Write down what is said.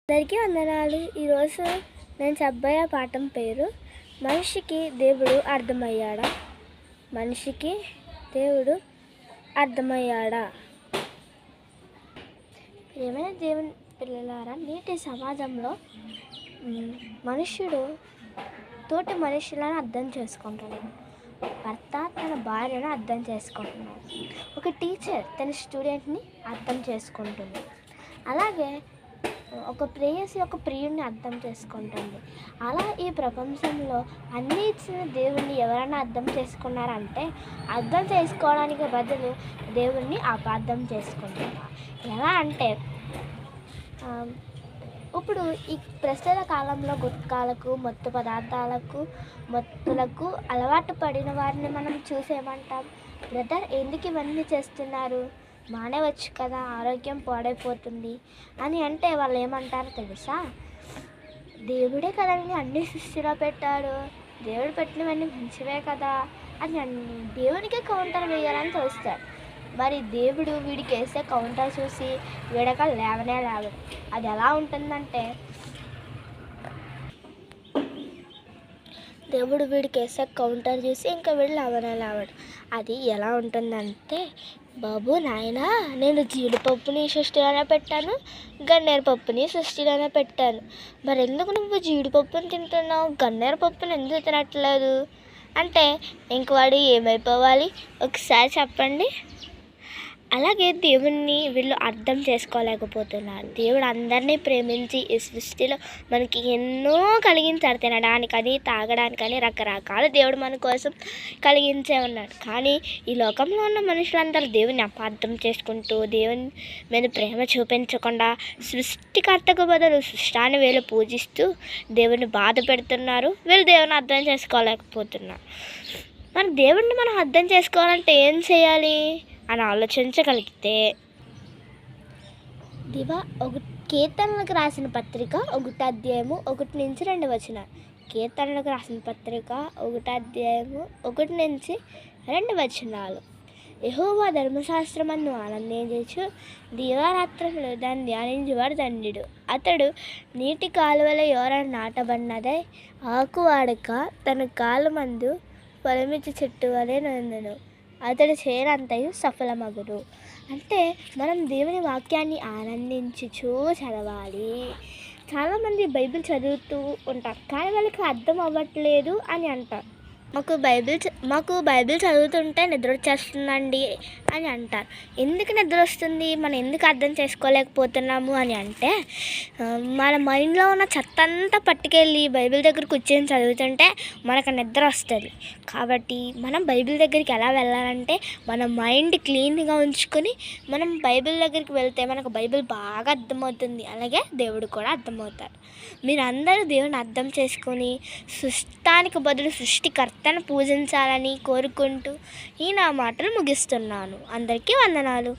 అందరికీ వందనాలు. ఈరోజు నేను చెప్పబోయే పాఠం పేరు మనిషికి దేవుడు అర్థమయ్యాడా. మనిషికి దేవుడు అర్థమయ్యాడా. ఏమైనా దేవుని పిల్లలారా, నేటి సమాజంలో మనుషుడు తోటి మనుషులను అర్థం చేసుకుంటున్నాడు. భర్త తన భార్యను అర్థం చేసుకుంటున్నాడు. ఒక టీచర్ తన స్టూడెంట్ని అర్థం చేసుకుంటుంది. అలాగే ఒక ప్రేయసి ఒక ప్రియుడిని అర్థం చేసుకుంటుంది. అలా ఈ ప్రపంచంలో అన్నీ ఇచ్చిన దేవుణ్ణి ఎవరైనా అర్థం చేసుకున్నారంటే అర్థం చేసుకోవడానికి బదులు దేవుణ్ణి అపార్థం చేసుకుంటున్నారు. ఎలా అంటే ఇప్పుడు ఈ ప్రస్తుత కాలంలో గుట్కాలకు మత్తు పదార్థాలకు మత్తులకు అలవాటు పడిన వారిని మనం చూసేమంటాం, బ్రదర్ ఎందుకు ఇవన్నీ చేస్తున్నారు, మానేవచ్చు కదా, ఆరోగ్యం పాడైపోతుంది అని అంటే వాళ్ళు ఏమంటారో తెలుసా, దేవుడే కదండి అన్ని సృష్టిలో పెట్టాడు, దేవుడు పెట్టినవన్నీ మంచివే కదా అని దేవునికే కౌంటర్ వేయాలని చూస్తారు. మరి దేవుడు వీడికి వేసే కౌంటర్ చూసి వీడక లేవనే లేవడు. అది ఎలా ఉంటుందంటే, దేవుడు వీడికి వేసే కౌంటర్ చూసి ఇంకా వీడు లేవనే లేవడు. అది ఎలా ఉంటుందంటే, బాబు నాయనా నేను జీడిపప్పుని సృష్టిలోనే పెట్టాను, గన్నేరు పప్పుని సృష్టిలోనే పెట్టాను, మరి ఎందుకు నువ్వు జీడిపప్పుని తింటున్నావు, గన్నేరు పప్పుని ఎందుకు తినట్లేదు అంటే ఇంక వాడు ఏమైపోవాలి ఒకసారి చెప్పండి. అలాగే దేవుణ్ణి వీళ్ళు అర్థం చేసుకోలేకపోతున్నారు. దేవుడు అందరినీ ప్రేమించి ఈ సృష్టిలో మనకి ఎన్నో కలిగించాడు, తినడానికని తాగడానికని రకరకాల దేవుడు మన కోసం కలిగించే ఉన్నాడు. కానీ ఈ లోకంలో ఉన్న మనుషులందరూ దేవుని అపార్థం చేసుకుంటూ దేవుని మీద ప్రేమ చూపించకుండా సృష్టికర్తకు బదులు సృష్టాన్ని వీళ్ళు పూజిస్తూ దేవుని బాధ పెడుతున్నారు. వీళ్ళు దేవుని అర్థం చేసుకోలేకపోతున్నారు. మన దేవుడిని మనం అర్థం చేసుకోవాలంటే ఏం చేయాలి అని ఆలోచించగలిగితే, కీర్తనలకు రాసిన పత్రిక 1 అధ్యాయము 1 నుంచి 2 వచనాలు. కీర్తనలకు రాసిన పత్రిక 1 అధ్యాయము 1 నుంచి 2 వచనాలు. యెహోవా ధర్మశాస్త్రమందు ఆనందించు, దీవారాత్రములు దాన్ని ధ్యానించువాడు ధన్యుడు. అతడు నీటి కాలువల యోర నాటబడినదై ఆకు వాడక తన కాలు మందు పొలమిచ్చి చెట్టు వలె నందును, అతడు చేయనంతయు సఫలమగును. అంటే మనం దేవుని వాక్యాన్ని ఆనందించుచూ చదవాలి. చాలామంది బైబిల్ చదువుతూ ఉంటారు కానీ వాళ్ళకి అర్థం అవ్వట్లేదు అని అంటారు. మాకు బైబిల్ చదువుతుంటే నిద్ర వచ్చేస్తుందండి అని అంటారు. ఎందుకు నిద్ర వస్తుంది, మనం ఎందుకు అర్థం చేసుకోలేకపోతున్నాము అని అంటే, మన మైండ్లో ఉన్న చెత్త అంతా పట్టుకెళ్ళి బైబిల్ దగ్గర కూర్చొని చదువుతుంటే మనకు నిద్ర వస్తుంది. కాబట్టి మనం బైబిల్ దగ్గరికి ఎలా వెళ్ళాలంటే, మన మైండ్ క్లీన్గా ఉంచుకొని మనం బైబిల్ దగ్గరికి వెళ్తే మనకు బైబిల్ బాగా అర్థమవుతుంది. అలాగే దేవుడు కూడా అర్థమవుతాడు. మీరు అందరూ దేవుని అర్థం చేసుకొని సృష్టానికి బదులు సృష్టికర్తను పూజించాలని కోరుకుంటూ ఈ నా మాటలు ముగిస్తున్నాను. అందరికీ వందనాలు.